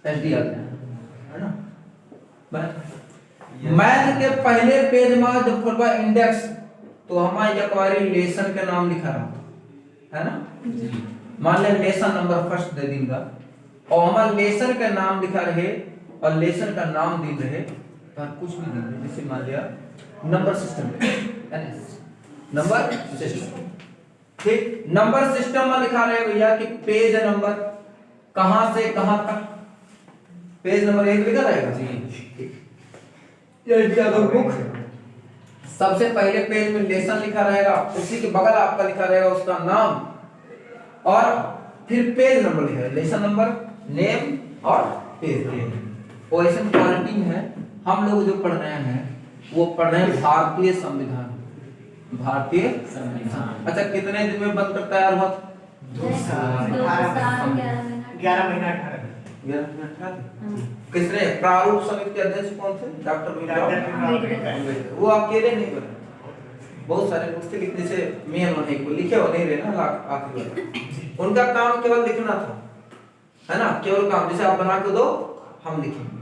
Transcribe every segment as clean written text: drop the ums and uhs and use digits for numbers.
SD आते हैं, है ना। मैथ के पहले पेज में जब खोलबा इंडेक्स तो हमारे एक बारी लेसन के नाम लिखा रहा है ना। मान ले लेसन नंबर फर्स्ट दे देंगे और हमारे लेसन का नाम लिखा रहे और लेसन का नाम दे रहे और कुछ भी नहीं, जैसे मान लिया नंबर सिस्टम नंबर सिस्टम, ठीक। नंबर सिस्टम में लिखा रहे भैया कि पेज नंबर कहां से कहां तक, पेज नंबर 1 लिखा रहेगा जी। ये क्या दो बुक सबसे पहले पेज में लेसन लिखा रहेगा, उसी के बगल आपका लिखा रहेगा उसका नाम और फिर पेज नंबर लिखा है, लेसन नंबर, नेम और पेज नेम। क्वेश्चन क्वालिटी में है हम लोग जो पढ़ रहे हैं वो पढ़ रहे हैं भारतीय संविधान, भारतीय संविधान। अच्छा कितने दिन में बनकर तैयार हुआ? 11 महीना 18 किसने? प्रारूप समिति के अध्यक्ष कौन थे? डॉक्टर भीमराव अम्बेडकर। वो अकेले नहीं बने, बहुत सारे लोग थे लिखने से मेन होने को लिखे हो नहीं रहे ना आखिर में। उनका काम केवल लिखना था, है ना, केवल काम। जैसे आप बना के दो हम लिखेंगे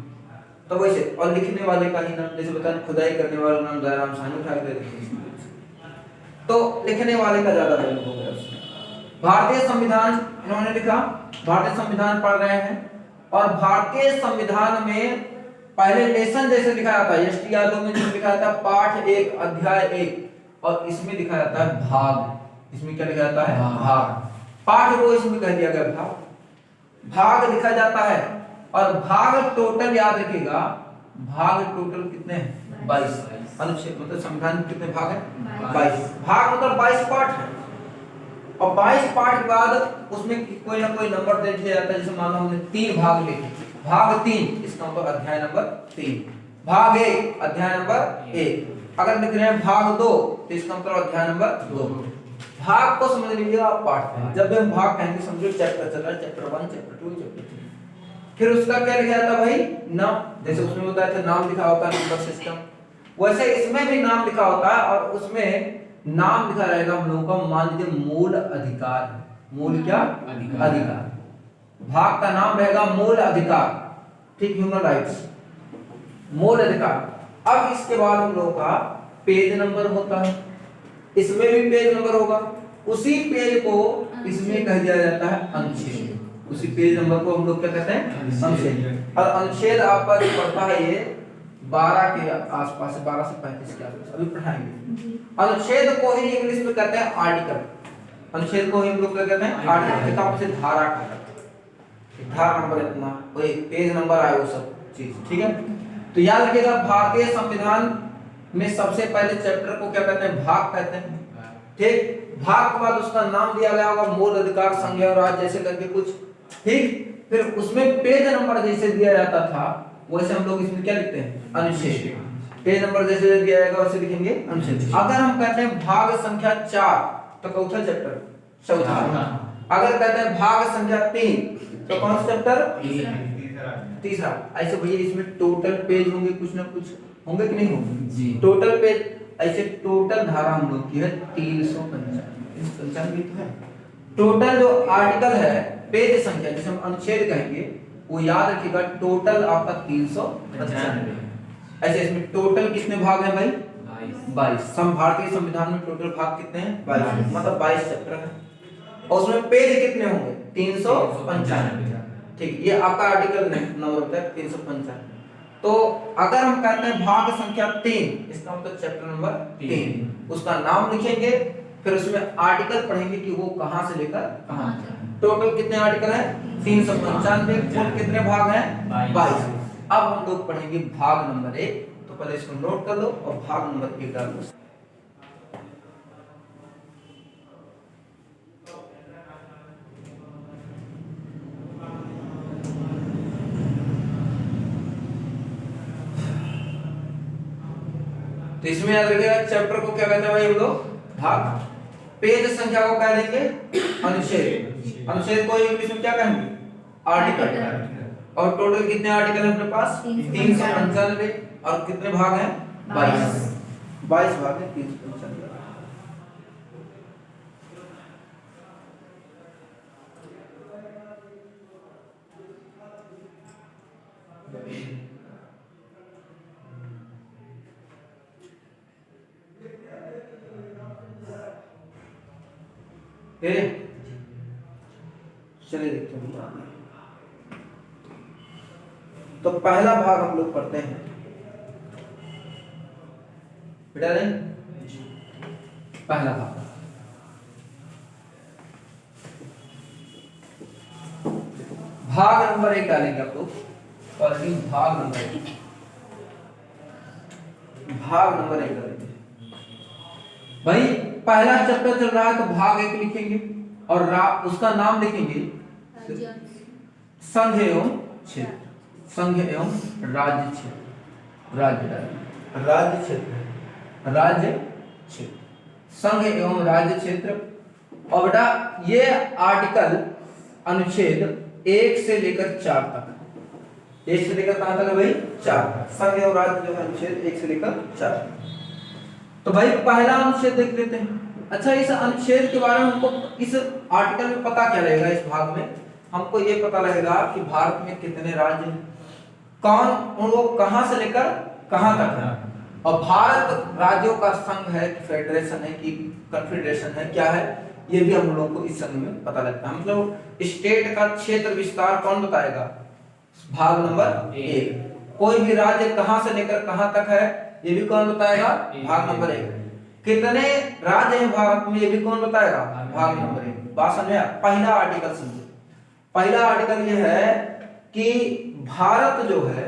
तो वैसे, और लिखने वाले का ही नाम, जैसे बताया खुदाई करने वाला नाम दयाराम साहनी उठा के दे, तो लिखने वाले का ज्यादा वैल्यू हो गया उसमें। भारतीय संविधान इन्होंने लिखा, भारतीय संविधान पढ़ रहे हैं और भारतीय संविधान में पहले लेसन जैसे लिखा जाता है, एसटी यादव में जो लिखा जाता है पाठ 1 अध्याय 1 और इसमें लिखा जाता है भाग, इसमें क्या लिखा जाता है? भाग। पाठ को इसमें कह दिया गया भाग, भाग लिखा जाता है और भाग टोटल याद रखिएगा, भाग टोटल कितने हैं? 22। अनुच्छेद मतलब संविधान में कितने भाग हैं? 22 भाग मतलब 22 पाठ है और 22 पाठ के बाद उसमें कोई ना कोई नंबर दे दिया जाता है। जैसे मान लो हमने 3 भाग लिखे, भाग 3 इसका मतलब अध्याय नंबर 3, भाग 1 अध्याय नंबर 1। अगर लिख रहे हैं भाग 2 तो इसका मतलब अध्याय नंबर 2। भाग को समझ लीजिए आप पाठ में, जब भी हम भाग कहेंगे समझो चैप्टर चल रहा है, चैप्टर 1 चैप्टर 2 चैप्टर 3। फिर उसका क्या लिखा जाता है भाई? नाम। जैसे उसमें होता है नाम लिखा होता है नंबर सिस्टम, वैसे इसमें भी नाम लिखा होता है और उसमें नाम लिखा रहेगा हम लोगों का, मान लीजिए मूल अधिकार, मूल क्या? अधिकार। भाग का नाम रहेगा मूल अधिकार, ठीक, ह्यूमन राइट्स, मूल अधिकार। अब इसके बाद हम लोगों का पेज नंबर होता है, इसमें भी पेज नंबर होगा, उसी पेज को इसमें कह दिया जाता है अनुच्छेद। उसी पेज नंबर को हम लोग क्या कहते हैं? अनुच्छेद। और अनुच्छेद आपका जो पढ़ता है ये 12 के आसपास, 12 से 35 के आसपास अभी पढ़ाएंगे। अनुच्छेद को ही इंग्लिश में कहते हैं आर्टिकल, अनुच्छेद को ही हम लोग क्या कहते हैं? आर्टिकल। एक आपसे धारा का धारा नंबर इतना, कोई पेज नंबर आए वो सब चीज, ठीक है। तो याद रखिएगा भारतीय संविधान में सबसे पहले चैप्टर को क्या कहते हैं? भाग कहते हैं, ठीक। भाग के बाद उसका नाम दिया गया होगा मूल अधिकार, संज्ञा और राज्य जैसे करके कुछ, ठीक। फिर उसमें पेज नंबर जैसे दिया जाता था वैसे हम लोग इसमें क्या लिखते हैं? अनुच्छेद। पेज नंबर जैसे दिया जाएगा वैसे लिखेंगे अनुच्छेद। अगर हम कहते हैं भाग संख्या 4 तो कौन सा चैप्टर? चौथा। अगर कहते हैं भाग संख्या 3 तो कौन सा चैप्टर? तीसरा। ऐसे भैया इसमें टोटल पेज होंगे, कुछ ना कुछ होंगे कि नहीं होंगे जी? टोटल पेज ऐसे टोटल धारा हम लोग की है 395 तो है। टोटल जो आर्टिकल है पेज संख्या जिसे हम अनुच्छेद कहेंगे वो याद रखिएगा, टोटल आपका 395। ऐसे इसमें टोटल कितने भाग हैं भाई? 22। भारतीय संविधान में टोटल भाग कितने हैं? 22, मतलब 22 चैप्टर है और उसमें पेज कितने होंगे? 395, ठीक। ये आपका आर्टिकल नंबर होता है 395। तो अगर हम कहते हैं भाग संख्या 3 इसका मतलब चैप्टर नंबर 3, उसका नाम लिखेंगे, फिर उसमें आर्टिकल पढ़ेंगे कि वो कहां से लेकर कहां तक। टोटल कितने आर्टिकल हैं? 395। कुल कितने भाग हैं? 22। अब हम लोग पढ़ेंगे भाग नंबर 1, तो पहले इसको नोट कर लो और भाग नंबर 1 डाल दो। तो इसमें याद रखिएगा चैप्टर को क्या कहते हैं भाई हम लोग? भाग। पेज संख्या को कह देंगे अनुच्छेद, अनुच्छेद को इंग्लिश में क्या कहेंगे? आर्टिकल। और टोटल कितने आर्टिकल है अपने पास? 395 और कितने भाग हैं? 22 भाग है 395। चलिए देखते हैं। तो पहला भाग हम लोग पढ़ते हैं बेटा नहीं, पहला भाग भाग नंबर 1 डालेंगे आप लोग, पढ़ेंगे भाग नंबर 1, भाग नंबर 1 डालेंगे भाई। पहला चैप्टर चल रहा है तो भाग 1 लिखेंगे और उसका नाम लिखेंगे संघ एवं क्षेत्र, संघ एवं राज्य क्षेत्र, राज्य क्षेत्र, राज्य क्षेत्र, संघ एवं राज्य क्षेत्र। और बेटा ये आर्टिकल अनुच्छेद 1 से लेकर 4 तक, 1 से लेकर कहां तक है भाई 4 तक, संघ एवं राज्य जो है अनुच्छेद 1 से लेकर 4। तो भाई पहला अनुच्छेद देख लेते हैं। अच्छा, इस अनुच्छेद के बारे में हमको इस आर्टिकल में पता क्या लगेगा, इस भाग में हमको ये पता लगेगा कि भारत में कितने राज्य हैं, कौन उन लोग कहां से लेकर कहां तक है, और भारत राज्यों का संघ है कि फेडरेशन है कि कन्फेडरेशन है, क्या है, ये भी हम लोग को इस संघ में पता लगता है। मतलब स्टेट का क्षेत्र विस्तार कौन बताएगा, भाग नंबर 1। कोई भी राज्य कहां से लेकर कहां तक है ये भी कौन बताएगा, भाग नंबर 1। कितने राज्य हैं भारत में ये भी कौन बताएगा, भाग नंबर 1। बात समझे। पहला आर्टिकल समझे, पहला आर्टिकल ये है कि भारत जो है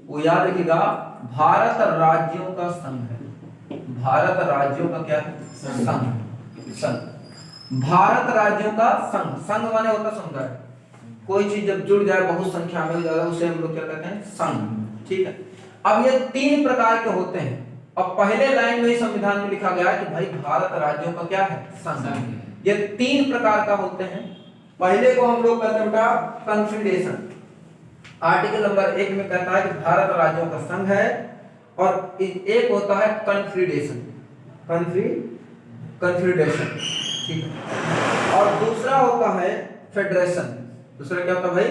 वो याद रखिएगा, भारत राज्यों का संघ है, भारत राज्यों का क्या है, संघ, भारत राज्यों का संघ। संघ माने होता समुदाय, कोई चीज जब जुड़ जाए बहुत संख्या में उसे हम लोग क्या कहते हैं, संघ। ठीक है। अब ये 3 प्रकार के होते हैं, और पहले लाइन में संविधान में लिखा गया है कि भाई भारत राज्यों का क्या है, संघ। ये 3 प्रकार का होते हैं। पहले को हम लोग कहते हैं बेटा कन्फेडरेशन। आर्टिकल नंबर 1 में कहता है कि भारत राज्यों का संघ है, और एक होता है कन्फेडरेशन, कन्फेडरेशन। ठीक है। और दूसरा होता है फेडरेशन। दूसरा क्या होता है भाई,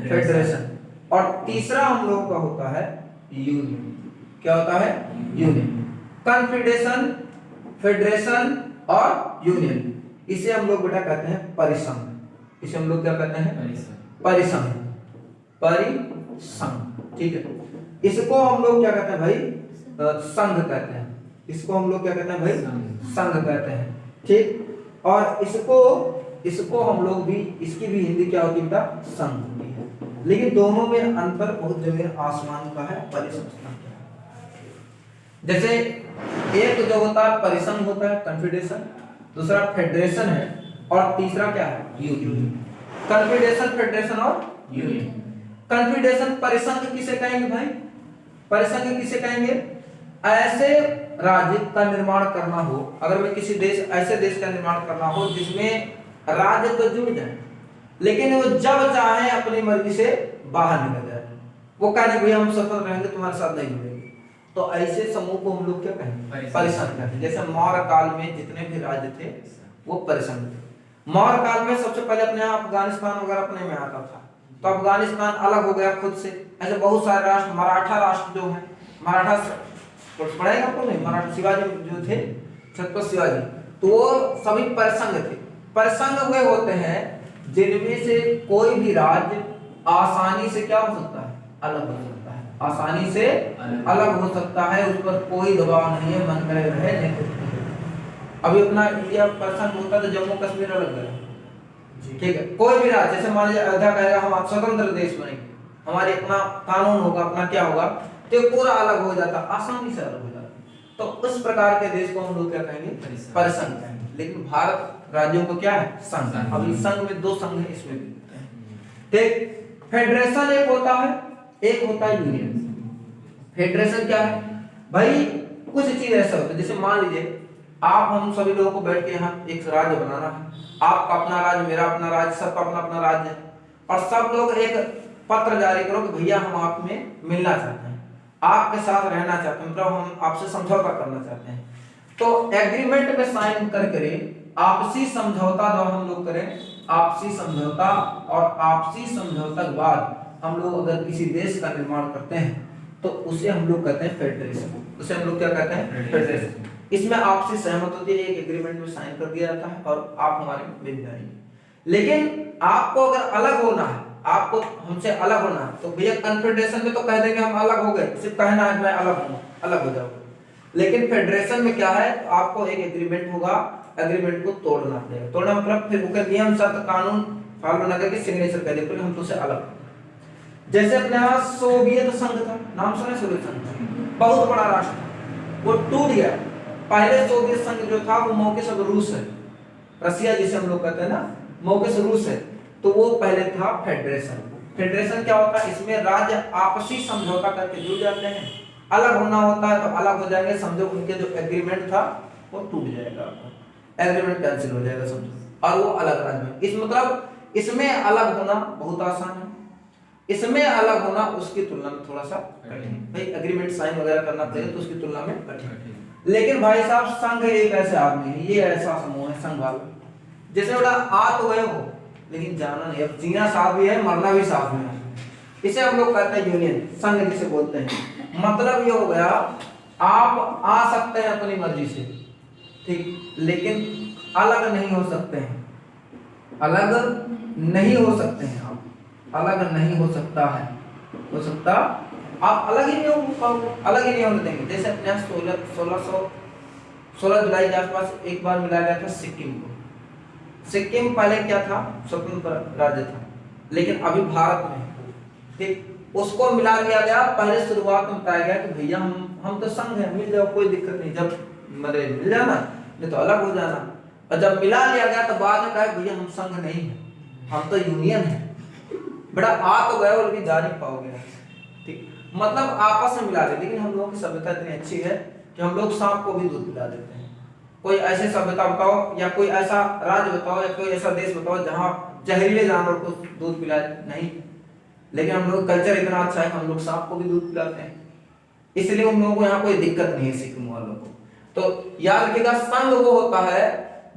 फेडरेशन। और तीसरा हम लोग का होता है यूनियन। क्या होता है, यूनियन। कन्फेडरेशन, फेडरेशन और यूनियन, इसे हम लोग बेटा कहते हैं परिसंघ। इसे हम लोग क्या कहते हैं, परिसंघ, परिसंघ। ठीक है। इसको हम लोग क्या कहते हैं भाई, संघ कहते हैं। इसको हम लोग क्या कहते हैं भाई, संघ कहते हैं। ठीक। और इसको हम लोग भी, इसकी भी हिंदी क्या होती है बेटा, संघ होती है। लेकिन दोनों में अंतर बहुत जमीन आसमान का है, परिसंघ। जैसे एक जो होता है परिसंघ होता है, कन्फेडरेशन, दूसरा फेडरेशन है, और तीसरा क्या है, यूनियन। कन्फेडरेशन, फेडरेशन और यूनियन। कन्फेडरेशन परिसंघ किसे कहेंगे भाई, परिसंघ किसे कहेंगे, ऐसे राज्य का निर्माण करना हो, अगर मैं किसी देश, ऐसे देश का निर्माण करना हो जिसमें राज्य तो जुड़ जाए लेकिन वो जब चाहे अपनी मर्जी से बाहर निकल जाए, वो कह नहीं भाई हम स्वतंत्र रहेंगे, तुम्हारे साथ नहीं जुड़ेंगे, तो ऐसे समूह को हम लोग क्या कहेंगे, परिसंघ कहते हैं। जैसे मौर्य काल में जितने भी राज्य थे वो परिसंघ थे। मौर्य काल में सबसे पहले अपने यहाँ अफगानिस्तान वगैरह अपने में आता था, तो अफगानिस्तान अलग हो गया खुद से। ऐसे बहुत सारे राष्ट्र, मराठा राष्ट्र जो है, मराठा पढ़ाएगा आपको नहीं, मराठा शिवाजी जो थे, छत्रपति शिवाजी, तो वो सभी परिसंघ थे। परिसंघ वे होते हैं जिनमें से कोई भी राज्य आसानी से क्या हो सकता है, अलग हो सकता है, आसानी से अलग हो सकता है, उस पर कोई दबाव नहीं है, मन करे रहे नहीं। अभी अपना इंडिया परिसंघ होता तो जम्मू कश्मीर अलग गया, ठीक है। कोई भी राज्य, जैसे मान लीजिए अयोध्या कहेगा हम स्वतंत्र देश बनेंगे, हमारे अपना कानून होगा, अपना क्या होगा, तो पूरा अलग हो जाता, आसानी से अलग हो जाता। तो उस प्रकार के देश को हम लोग क्या कहेंगे, परिसंघ कहेंगे। लेकिन भारत राज्यों को क्या है, संघ। अब इस संघ में 2 संघ है, इसमें भी ठीक। फेडरेशन एक होता है, एक होता है यूनियन। फेडरेशन क्या है भाई, कुछ चीज ऐसा होता है, जैसे मान लीजिए आप हम सभी लोगों को बैठ के यहाँ एक राज्य बनाना है, आपका अपना राज्य, मेरा अपना राज्य, सबका अपना अपना राज्य है, और सब लोग एक पत्र जारी करो कि भैया हम आप में मिलना चाहते हैं, आपके साथ रहना चाहते हैं, मतलब हम आपसे समझौता करना चाहते हैं। तो एग्रीमेंट में साइन करके आपसी समझौता जो हम लोग करें, आपसी समझौता, और आपसी समझौता के बाद हम लोग अगर किसी देश का निर्माण करते हैं तो उसे हम लोग कहते हैं फेडरेशन। उसे हम लोग क्या कहते हैं, फेडरेशन। इसमें आपसे सहमत होती है, एक एग्रीमेंट में साइन कर दिया जाता है और आप हमारे मिल जाएंगे। लेकिन आपको अगर अलग होना है, आपको हमसे अलग होना है, तो भैया कन्फेडरेशन में तो कह देंगे हम अलग हो गए, सिर्फ कहना है मैं अलग हूँ, अलग हो जाओगे। लेकिन फेडरेशन में क्या है, तो आपको एक एग्रीमेंट होगा, एग्रीमेंट को तोड़ना पड़ेगा। तोड़ना मतलब फिर उसके नियम शर्त कानून फॉलो न करके सिग्नेचर कर दे, हम तुझसे अलग। जैसे अपने यहाँ सोवियत संघ था, नाम सुना सोवियत संघ, बहुत बड़ा राष्ट्र था, वो टूट गया। पहले सोवियत संघ जो था वो मौके से रूस है, रसिया जिसे हम लोग कहते हैं ना, मौके से रूस है, तो वो पहले था फेडरेशन। फेडरेशन क्या होता है, इसमें राज्य आपसी समझौता करके जुड़ जाते हैं, अलग होना होता है तो अलग हो जाएंगे, समझो उनके जो एग्रीमेंट था वो टूट जाएगा, एग्रीमेंट कैंसिल हो जाएगा समझो, और वो अलग राज्य में। इस मतलब इसमें अलग होना बहुत आसान है, इसमें अलग होना उसकी तुलना में थोड़ा सा कठिन। भाई एग्रीमेंट साइन वगैरह करना पड़ेगा तो उसकी तुलना में कठिन। लेकिन भाई साहब संघ एक ऐसे आदमी है, ये ऐसा समूह है संघ वाला, जैसे बोला आ तो गए हो लेकिन जाना नहीं, अब जीना साथ भी है मरना भी साथ में है, इसे हम लोग कहते हैं यूनियन, संघ जिसे बोलते हैं। मतलब ये हो गया आप आ सकते हैं अपनी मर्जी से, ठीक, लेकिन अलग नहीं हो सकते हैं, अलग नहीं हो सकते हैं, आप अलग नहीं हो सकता है, हो सकता आप अलग ही नहीं हो, अलग ही नहीं होने देंगे। जैसे अपने यहाँ 16 जुलाई के आसपास एक बार मिलाया गया था सिक्किम को। सिक्किम पहले क्या था, स्वतंत्र राज्य था, लेकिन अभी भारत में, ठीक, उसको मिला लिया गया। पहले शुरुआत में बताया गया कि भैया हम तो संघ है, मिल जाओ कोई दिक्कत नहीं, जब मरे मिल जाना, नहीं तो अलग हो जाना। और जब मिला लिया गया तो बाद में कहा भैया हम संघ नहीं है, हम तो यूनियन है। बड़ा आ तो गए और भी जा नहीं पाओगे, ठीक, मतलब आपस में मिला दे। लेकिन हम लोगों की सभ्यता इतनी अच्छी है कि हम लोग सांप को भी दूध पिला देते हैं। कोई ऐसे सभ्यता बताओ या कोई ऐसा राज्य बताओ या कोई ऐसा देश बताओ जहां जहरीले जानवर को दूध पिलाए, नहीं। लेकिन हम लोग कल्चर इतना अच्छा है, हम लोग सांप को भी दूध पिलाते हैं, इसलिए उन लोगों को यहाँ कोई दिक्कत नहीं है सिक्किम वालों को। तो याद रखिएगा, संघ वो होता है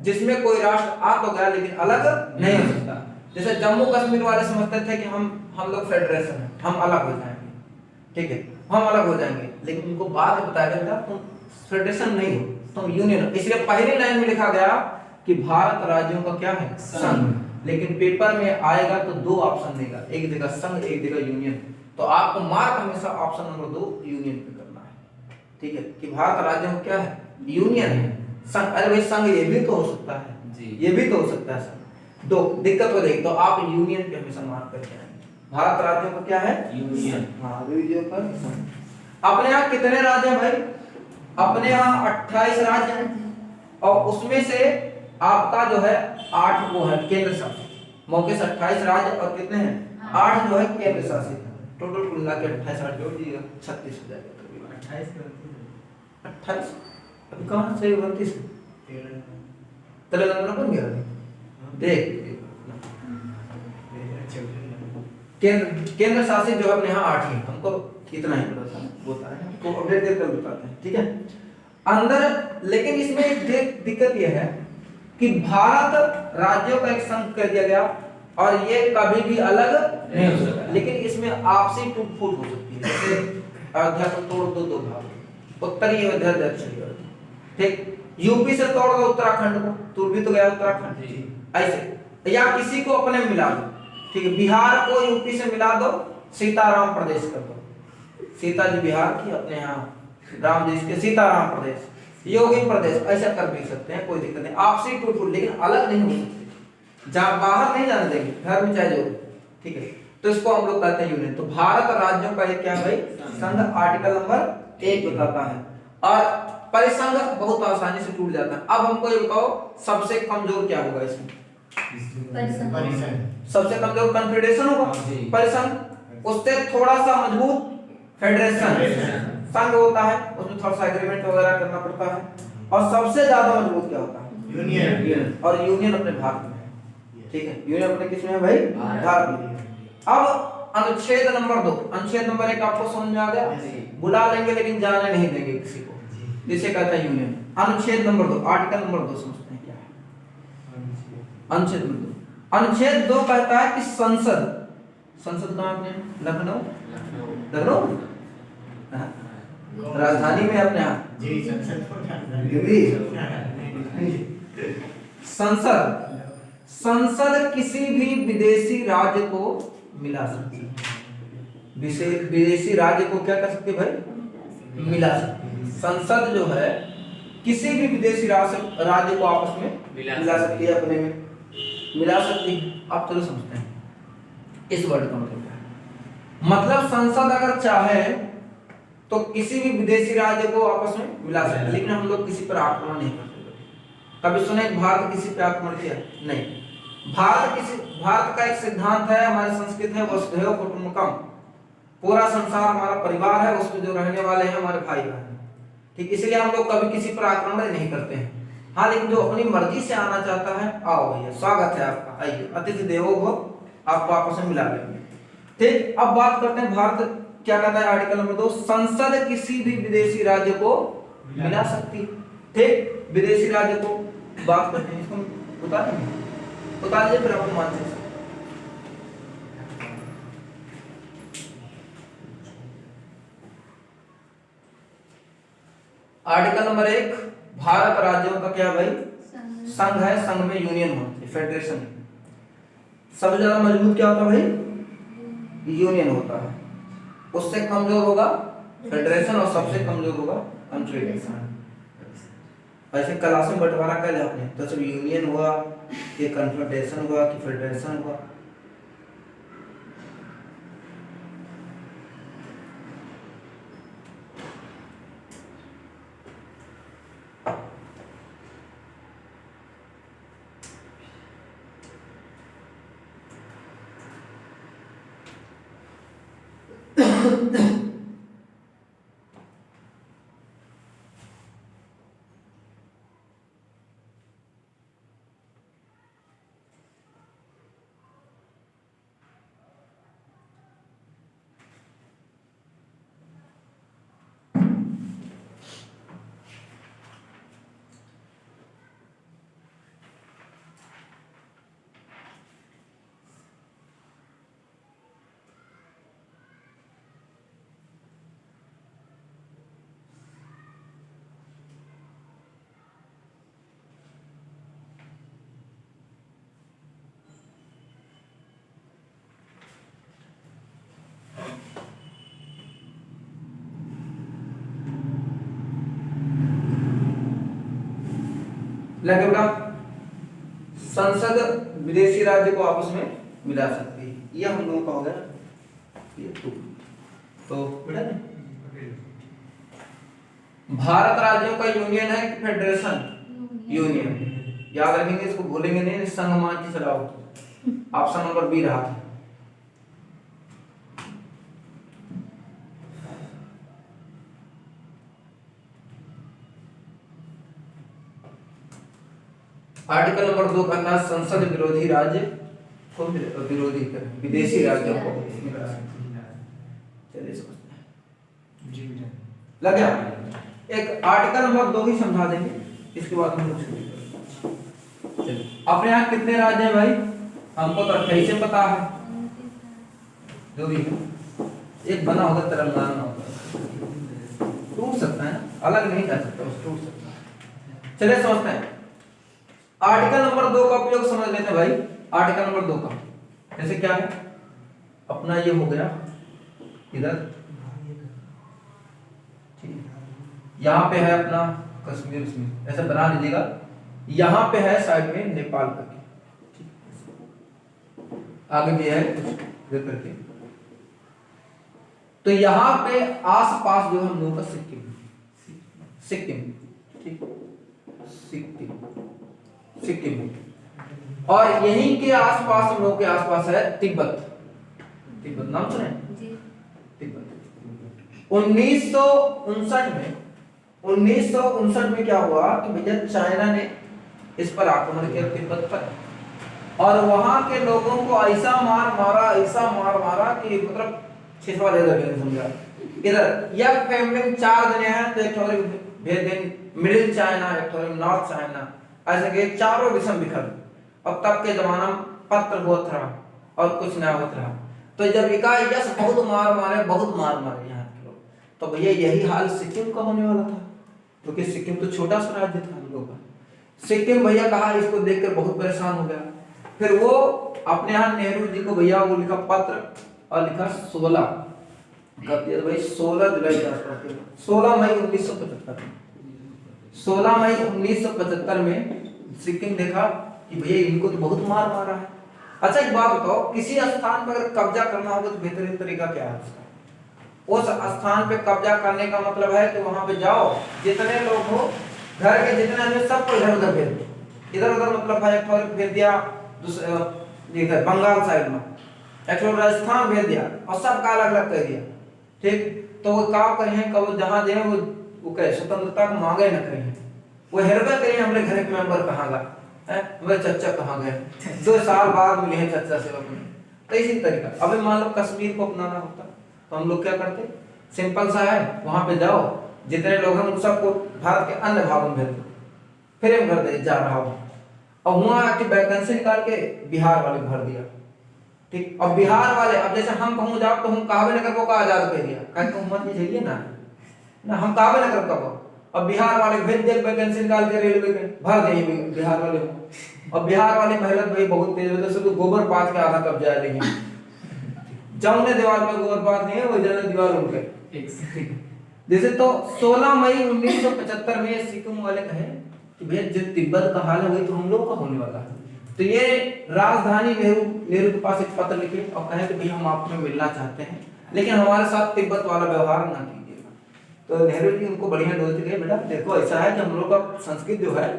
जिसमें कोई राष्ट्र आ तो गया लेकिन अलग नहीं हो सकता। जैसे जम्मू कश्मीर वाले समझते थे कि हम लोग फेडरेशन है, हम अलग हो जाएंगे, ठीक है, हम अलग हो जाएंगे, लेकिन उनको बाद में बताया गया तुम फेडरेशन नहीं हो, तुम यूनियन हो। इसलिए पहली लाइन में लिखा गया कि भारत राज्यों का क्या है, संघ। लेकिन पेपर में आएगा तो दो ऑप्शन देगा, एक देगा संघ, एक देगा यूनियन। तो आपको मार्क हमेशा ऑप्शन नंबर 2 यूनियन पे करना है, ठीक है, कि भारत राज्यों का क्या है, यूनियन है। संघ, अरे भाई संघ ये भी तो हो सकता है जी, ये भी तो हो सकता है, संघ दो दिक्कत हो जाएगी, तो आप यूनियन पे हमेशा मार्क करके आएंगे। भारत राज्यों का क्या है, यूनियन। हाँ, वीडियो पर अपने यहाँ कितने राज्य हैं भाई, अपने यहाँ 28 राज्य हैं, और उसमें से आपका जो है 8 वो है केंद्र शासित, मौके से 28 राज्य और कितने हैं 8 जो है केंद्र शासित। टोटल कुल मिला के 28 जोड़ दीजिएगा 36 हो जाएगा तकरीबन। 28 अभी कहाँ से 29 तेलंगाना बन गया, देख केंद्र शासित जो है अपने यहाँ 8 है, हमको इतना ही पता था, बताया तो अपडेट कर बताते हैं, ठीक है। अंदर लेकिन इसमें एक दिक्कत यह है कि भारत राज्यों का एक संघ कर दिया गया और ये कभी भी अलग नहीं हो सकता, लेकिन इसमें आपसी टूट फूट हो सकती है। जैसे अयोध्या को तोड़ दो भाग, उत्तरी अयोध्या दक्षिणी अयोध्या, ठीक, यूपी से तोड़ दो उत्तराखंड को, तू भी तो गया उत्तराखंड, ऐसे, या किसी को अपने मिला दो, ठीक है, बिहार को यूपी से मिला दो, सीताराम प्रदेश कर दो, सीता जी बिहार की, अपने यहाँ राम जी के सीताराम प्रदेश, योगी प्रदेश, ऐसा कर भी सकते हैं, कोई दिक्कत नहीं, आपसी टूट फूट, लेकिन अलग नहीं हो सकते, जहां बाहर नहीं जाने देंगे, घर में चाहे जो, ठीक है। तो इसको हम लोग कहते हैं यूनियन। तो भारत राज्यों का एक क्या है भाई, संघ, आर्टिकल नंबर 1 बताता है, और परिसंघ बहुत आसानी से टूट जाता है। अब हमको ये बताओ सबसे कमजोर क्या होगा इसमें, सबसे कमजोर कन्फेडरेशन होगा, परिसंघ उससे थोड़ा सा मजबूत फेडरेशन, संघ होता है उसमें थोड़ा सा एग्रीमेंट वगैरह करना पड़ता है, और सबसे ज्यादा मजबूत क्या होता है, यूनियन। और यूनियन अपने भारत में है, ठीक है, यूनियन अपने किसमें है भाई, भारत में। अब अनुच्छेद नंबर 2, अनुच्छेद नंबर 1 आपको समझ में आ गया, बुला लेंगे लेकिन जाने नहीं देंगे किसी को, जिसे कहता है यूनियन। अनुच्छेद नंबर 2, आर्टिकल नंबर 2 समझते हैं क्या है, अनुच्छेद नंबर 2। अनुच्छेद 2 कहता है कि संसद कहाँ अपने लखनऊ, राजधानी में अपने यहाँ जी संसद हिंदी। संसद संसद किसी भी विदेशी राज्य को मिला सकती है। विदेशी राज्य को क्या कर सकती है भाई? मिला सकती है। संसद जो है किसी भी विदेशी राज्य को आपस में मिला सकती है, अपने में मिला सकती है। आप चलो समझते हैं इस वर्ड का मतलब क्या है। मतलब संसद अगर चाहे तो किसी भी विदेशी राज्य को आपस में मिला सकते हैं, लेकिन हम लोग किसी पर आक्रमण नहीं कर सकते। कभी सुने भारत किसी पर आक्रमण किया? नहीं। भारत का एक सिद्धांत है, हमारी संस्कृति है, वसुधैव कुटुंबकम। पूरा संसार हमारा परिवार है, उसमें जो रहने वाले हैं हमारे भाई बहन, ठीक। इसलिए हम लोग कभी किसी पर आक्रमण नहीं करते हैं। हाँ, लेकिन जो अपनी मर्जी से आना चाहता है, आओ भैया, स्वागत है आपका, आइए, अतिथि देवो भव, आपको आपस में मिला लेंगे। ठीक। अब बात करते हैं भारत क्या कहता है आर्टिकल नंबर 2, संसद किसी भी विदेशी राज्य को मिला सकती है। ठीक, विदेशी राज्य को बात करते हैं, इसको बता लीजिए फिर आपको मान से। आर्टिकल नंबर 1, भारत राज्यों का क्या भाई? संघ है। संघ में यूनियन होती है, फेडरेशन। सबसे ज्यादा मजबूत क्या होता है भाई? यूनियन होता है। उससे कमजोर होगा फेडरेशन और सबसे कमजोर होगा कॉन्फेडरेशन। ऐसे क्लास में बंटवारा कर ले आपने, तो जब यूनियन हुआ कि कॉन्फेडरेशन हुआ कि फेडरेशन हुआ। लगे बेटा, संसद विदेशी राज्य को आपस में मिला सकती है। ये हम लोगों का हो गया ये तो बेटा भारत राज्यों का यूनियन है कि फेडरेशन? यूनियन। याद रखेंगे, इसको भूलेंगे नहीं। संघ मान की चलाओ, ऑप्शन नंबर बी रहा था। आर्टिकल नंबर 2 कहता है संसद विरोधी राज्य को विरोधी कर विदेशी राज्यों को मिला सकती है। चलिए समझते हैं जी बेटा, लग गया। एक आर्टिकल नंबर 2 ही समझा देंगे, इसके बाद हम लोग शुरू करेंगे। चलिए, अपने यहाँ कितने राज्य हैं भाई? हमको तो 28 पता है, जो भी है। एक बना होगा तेलंगाना होगा, टूट सकता है, अलग नहीं कर सकता, टूट सकता है। चलिए समझते हैं। आर्टिकल नंबर 2 का उपयोग समझ लेते हैं भाई। आर्टिकल नंबर 2 का जैसे क्या है, अपना ये हो गया इधर, यहाँ पे है अपना कश्मीर, ऐसा बना लीजिएगा। यहाँ पे है साइड में नेपाल करके, आगे भी है कुछ करके। तो यहाँ पे आस पास जो हम लोगों का सिक्किम, ठीक, सिक्किम, और यहीं के आसपास हम लोग के आसपास है तिब्बत। नाम सुने? तिब्बत। 1959 में क्या हुआ कि भैया चाइना ने इस पर आक्रमण किया तिब्बत पर, और वहां के लोगों को ऐसा मार मारा कि मतलब छिछवा ले लगे। समझा? इधर यह फैमिली 4 जने हैं, तो एक थोड़े भेज दें मिडिल चाइना, एक थोड़े नॉर्थ चाइना, ऐसे के चारों दिशा बिखर। और तब के जमाना में पत्र होत रहा और कुछ ना होत रहा। तो जब यस बहुत मार मारे यहाँ के लोग, तो भैया यही हाल सिक्किम का होने वाला था। क्योंकि सिक्किम तो छोटा सा राज्य था हम लोग का। सिक्किम भैया कहा, इसको देखकर बहुत परेशान हो गया। फिर वो अपने यहाँ नेहरू जी को भैया वो लिखा पत्र और लिखा 16 कब दिया भाई 16 जुलाई के आसपास, 16 मई 1975 में। 16 मई 1975 में सिक्किम देखा कि भैया इनको तो बहुत मार मारा है। अच्छा एक बात बताओ, किसी स्थान पर अगर कब्जा करना होगा तो बेहतरीन तरीका क्या है उसका? उस स्थान पे कब्जा करने का मतलब है कि वहां पे जाओ, जितने लोग हो घर के जितने आदमी सबको इधर उधर भेज दो। इधर उधर मतलब है एक ठोर भेज दिया इधर बंगाल साइड में, एक ठोर राजस्थान भेज दिया और सबका अलग अलग कर दिया। ठीक, तो वो क्या करें, कब जहां जाए वो कहे स्वतंत्रता को मांगे न करें, वो हेरबे करें हमारे घर के मेंबर कहाँ गए, हमारे चचा कहाँ गए, 2 साल बाद मिले हैं चचा से अपने। तो इसी तरीका अभी मान लो कश्मीर को अपनाना होता तो हम लोग क्या करते, सिंपल सा है, वहां पे जाओ जितने लोग हैं उन सबको भारत के अन्य भागों में भेज दो, फिर हम भर दे जा रहा हूँ। और वहां की वैकेंसी निकाल के बिहार वाले भर दिया। ठीक, और बिहार वाले अब जैसे हम कहूँ जाओ तो हम काबे नगर को आजाद कर दिया, कहते हैं मत जाइए ना हम काबे नगर का हो। अब बिहार वाले भेज दे वैकेंसी निकाल के रेलवे के भर देंगे बिहार वाले को। और बिहार वाले मेहनत भाई बहुत तेज होते हैं, गोबर पात के आधा कब्जा रही है। जौने दीवार में गोबर पात नहीं है वो जने दीवार उनके। जैसे तो 16 मई 1975 में सिक्किम वाले कहे कि भैया जो तिब्बत का हाल है वही तो हम लोग का होने वाला है। तो ये राजधानी नेहरू के पास एक पत्र लिखे और कहे कि भैया हम आपसे मिलना चाहते हैं, लेकिन हमारे साथ तिब्बत वाला व्यवहार ना कीजिएगा। तो नेहरू जी उनको बढ़िया डोज दिए, बेटा देखो ऐसा है कि हम लोग का संस्कृति जो है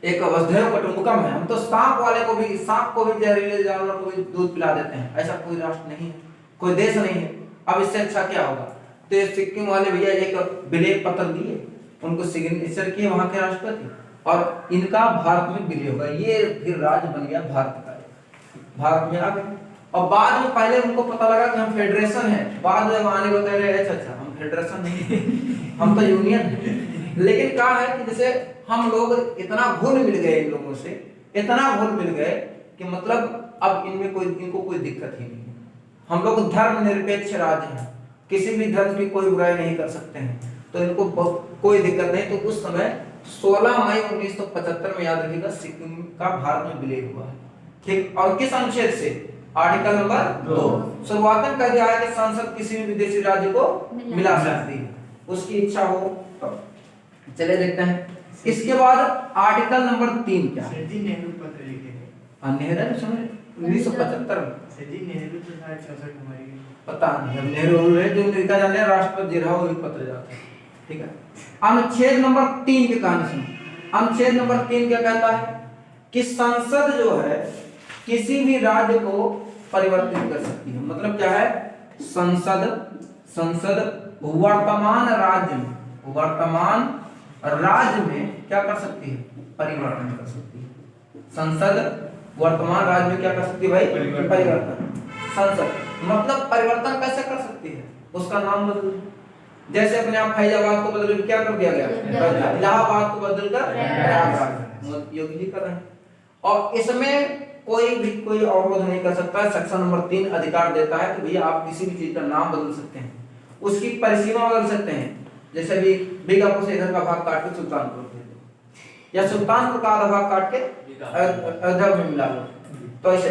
एक वसुधैव कुटुंबकम है, हम तो सांप को भी जहरीले जानवर को भी दूध पिला देते हैं। ऐसा कोई राष्ट्र नहीं है, कोई देश नहीं है। अब इससे अच्छा क्या होगा? तो ये सिक्किम वाले भैया एक विलेख पत्र दिए, उनको सिग्नेचर किए वहां के राष्ट्रपति, और इनका भारत में विलय होगा। ये फिर राज्य बन गया भारत का, भारत में आ गए। और बाद में पहले उनको पता लगा कि हम फेडरेशन है, बाद में आने को कह रहे हैं अच्छा हम फेडरेशन नहीं हम तो यूनियन है। लेकिन क्या है कि जैसे हम लोग इतना घुल मिल गए इन लोगों से, इतना घुल मिल गए कि मतलब अब इनको कोई दिक्कत ही नहीं है। हम लोग धर्मनिरपेक्ष राज्य हैं, किसी भी धर्म की कोई बुराई नहीं कर सकते हैं, तो इनको कोई दिक्कत नहीं। तो उस समय 16 मई 1975 में याद रखिएगा सिक्किम का भारत में विलय हुआ है। ठीक, और किस अनुच्छेद से? आर्टिकल नंबर 2 शुरुआत में कह दिया है कि संसद किसी भी विदेशी राज्य को मिला सकती है, उसकी इच्छा हो तो। चले देखते हैं इसके बाद आर्टिकल नंबर 3 क्या है? नेहरू पत्र लिखे थे नेहरू समय 1975 में नेहरू तो 64 हमारे पता नहीं, अब नेहरू है जो लिखा जाने राष्ट्रपति जी रहा वही पत्र जाता है। ठीक है, अनुच्छेद नंबर 3 की कहानी सुनो। अनुच्छेद नंबर 3 क्या कहता है कि संसद जो है किसी भी राज्य को परिवर्तित कर सकती है। मतलब क्या है? संसद वर्तमान राज्य में क्या कर सकती है? परिवर्तन कर सकती है। संसद वर्तमान राज्य में क्या कर सकती है भाई? परिवर्तन। संसद मतलब परिवर्तन कैसे कर सकती है? उसका नाम बदल, जैसे अपने आप फैजाबाद को बदल क्या कर दिया गया? इलाहाबाद को बदलकर प्रयागराज, योगी जी कर रहे हैं। और इसमें कोई अवरोध नहीं कर सकता है। सेक्शन नंबर 3 अधिकार देता है कि भैया आप किसी भी चीज का नाम बदल सकते हैं, उसकी परिसीमा बदल सकते हैं। जैसे अभी बीकापुर से इधर का भाग काट के सुल्तानपुर दे दो, या सुल्तानपुर का आधा भाग काट के अयोध्या में मिला लो, तो ऐसे।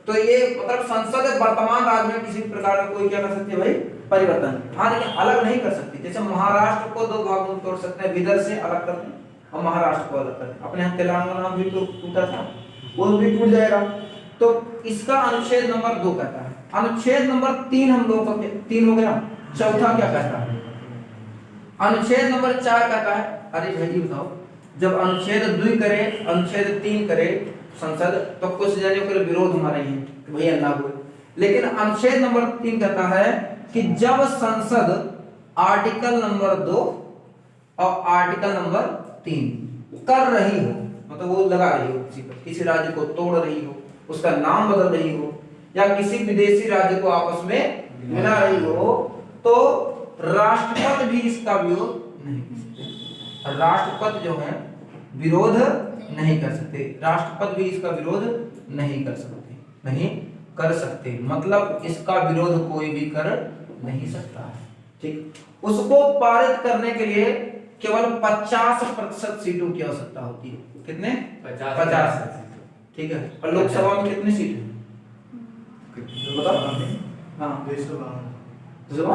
तो ये मतलब संसद वर्तमान राज्य में किसी प्रकार का कोई क्या कर सकती है भाई? परिवर्तन। हाँ, लेकिन अलग नहीं कर सकती। जैसे महाराष्ट्र को 2 भागों में तोड़ सकते हैं, विदर्भ से अलग करते हैं और महाराष्ट्र को अलग करते हैं। अपने यहाँ तेलंगाना भी तो टूटा था, वो भी टूट जाएगा। तो इसका अनुच्छेद नंबर 2 कहता है। अनुच्छेद नंबर 3 हम लोगों का 3 हो गया। चौथा क्या कहता है? अनुच्छेद नंबर 4 कहता है, अरे भाई बताओ, जब अनुच्छेद 2 करे, अनुच्छेद 3 करे संसद, तो कुछ जने के विरोध हमारे ही कि भैया ना हुए। लेकिन अनुच्छेद नंबर 3 कहता है कि जब संसद आर्टिकल नंबर 2 और आर्टिकल नंबर 3 कर रही हो, मतलब वो लगा रही हो किसी राज्य को तोड़ रही हो, उसका नाम बदल रही हो, या किसी विदेशी राज्य को आपस में मिला रही हो, तो राष्ट्रपति भी इसका विरोध नहीं कर सकते। राष्ट्रपति जो है विरोध नहीं कर सकते, राष्ट्रपति भी इसका विरोध नहीं कर सकते, मतलब इसका विरोध कोई भी कर नहीं सकता है। ठीक, उसको पारित करने के लिए केवल 50% सीटों की आवश्यकता होती है। कितने? 50। ठीक है। और लोकसभा में कितनी सीट है बताओ? हाँ 252 252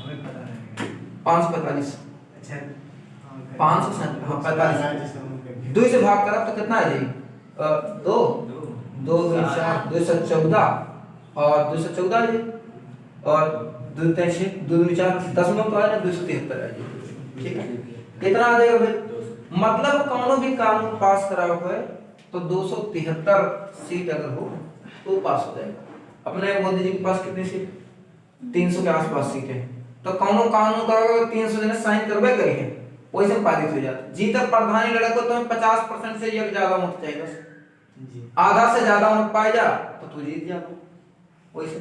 हमें पता नहीं। 545 अच्छा 545 2 से भाग करा तो कितना आ जाएगी? 2 2 4 214 और 214 आ जाएगी और 2 3 6 2 4 10 में तो आ जाए 273 आ जाएगी। ठीक है। कितना आ जाएगा फिर? मतलब कौनो भी कानून पास करा हुआ है तो 273 सीट अगर हो तो पास हो जाएगा। अपने मोदी जी के पास कितनी सीट? 300 के आसपास सीट है। तो कौनो कानून करोगे 300 जने साइन करबे करेंगे वैसे पारित हो जाता। जीतर प्रधानी लड़े को तुम्हें 50% से एक ज्यादा मत चाहिए बस जी। आधा से ज्यादा मत पाए जा तो तू जीत जाओ वैसे।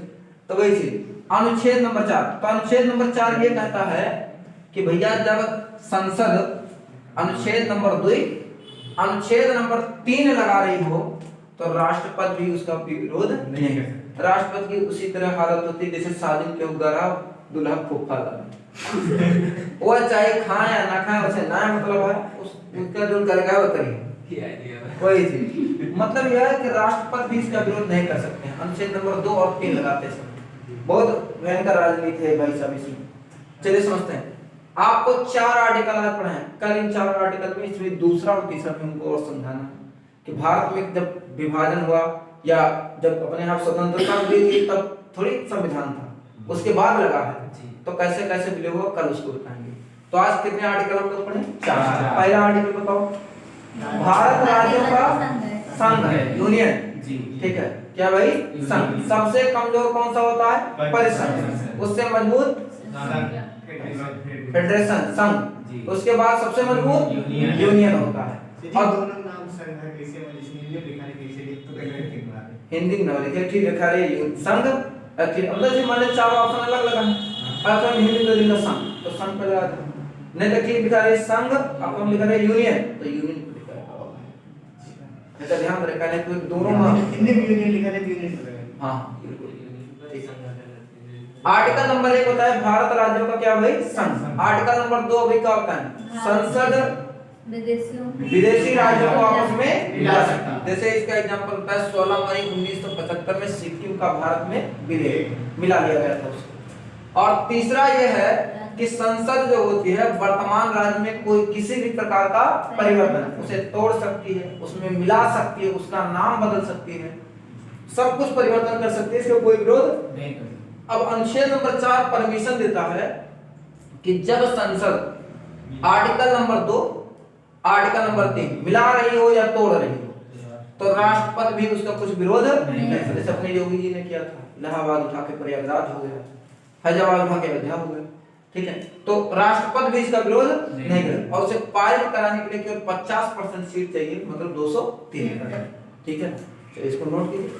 तो वही चीज अनुच्छेद नंबर 4। तो अनुच्छेद नंबर 4 ये कहता है कि भैया जब संसद अनुच्छेद नंबर 2 अनुच्छेद नंबर 3 लगा रही हो तो राष्ट्रपति भी उसका विरोध नहीं कर सकता। राष्ट्रपति की उसी तरह हालत होती है जैसे शादी के उगारा दूल्हा फूफा लगा वो चाहे खाए या ना खाए उसे ना मतलब है उसका जो करेगा वो करेगा। वही चीज मतलब यह है कि राष्ट्रपति भी इसका विरोध नहीं कर सकते हैं। अनुच्छेद नंबर 2 और 3 लगाते हैं। बहुत भयंकर राजनीति है भाई साहब इसमें। चलिए समझते हैं। आपको 4 आर्टिकल आज पढ़े हैं। कल इन 4 आर्टिकल में इसमें दूसरा और तीसरा में हमको और समझाना है कि भारत में जब विभाजन हुआ या जब अपने आप स्वतंत्रता मिली थी तब थोड़ी संविधान था उसके बाद लगा है तो कैसे कैसे मिले हुआ कल उसको बताएंगे। तो आज कितने आर्टिकल हम लोग पढ़े? 4। पहला आर्टिकल बताओ। भारत राज्यों का संघ है यूनियन जी। ठीक है क्या भाई? संघ। सबसे कमजोर कौन सा होता है? परिसंघ। उससे मजबूत फेडरेशन संघ। उसके बाद सबसे मजबूत यूनियन होता है। और दोनों नाम संघ है कैसे हिंदी में लिखा है कैसे लिख तो कैसे लिखना है हिंदी में लिखे ठीक लिखा है संघ। फिर अंदर से मान ले 4 ऑप्शन अलग लगा है अर्थात हिंदी में लिखा संघ तो संघ पे लगा दो। नहीं तो ठीक लिखा है संघ अपन लिखा है यूनियन तो यूनियन पे लिखा है। ऐसा ध्यान रखना है कि दोनों में हिंदी में यूनियन लिखा है यूनियन पड़ेगा। हां बिल्कुल ठीक है। आर्टिकल नंबर 1 होता है भारत राज्यों का क्या भाई? संघ। आर्टिकल नंबर 2 अभी क्या होता है? संसद विदेशी राज्यों को आपस में मिला सकता है। जैसे इसका एग्जांपल होता है 16 मई 1975 में सिक्किम का भारत में विलय मिला लिया गया था उसको। और तीसरा ये है कि संसद जो होती है वर्तमान राज्य में कोई किसी भी प्रकार का परिवर्तन उसे तोड़ सकती है उसमें मिला सकती है उसका नाम बदल सकती है सब कुछ परिवर्तन कर सकती है इसका कोई विरोध नहीं कर सकती। अब अनुच्छेद नंबर 4 परमिशन देता है कि जब संसद आर्टिकल नंबर 2 आर्टिकल नंबर 3 मिला रही हो या तोड़ रही हो तो राष्ट्रपति भी उसका कुछ विरोध नहीं कर सकते। जैसे अपने योगी जी ने किया था इलाहाबाद उठा के प्रयागराज हो गया फैजाबाद उठा के अयोध्या हो गया। ठीक है तो राष्ट्रपति भी इसका विरोध नहीं करे और उसे पारित कराने के लिए केवल 50% सीट चाहिए मतलब 203। ठीक है तो इसको नोट कीजिए।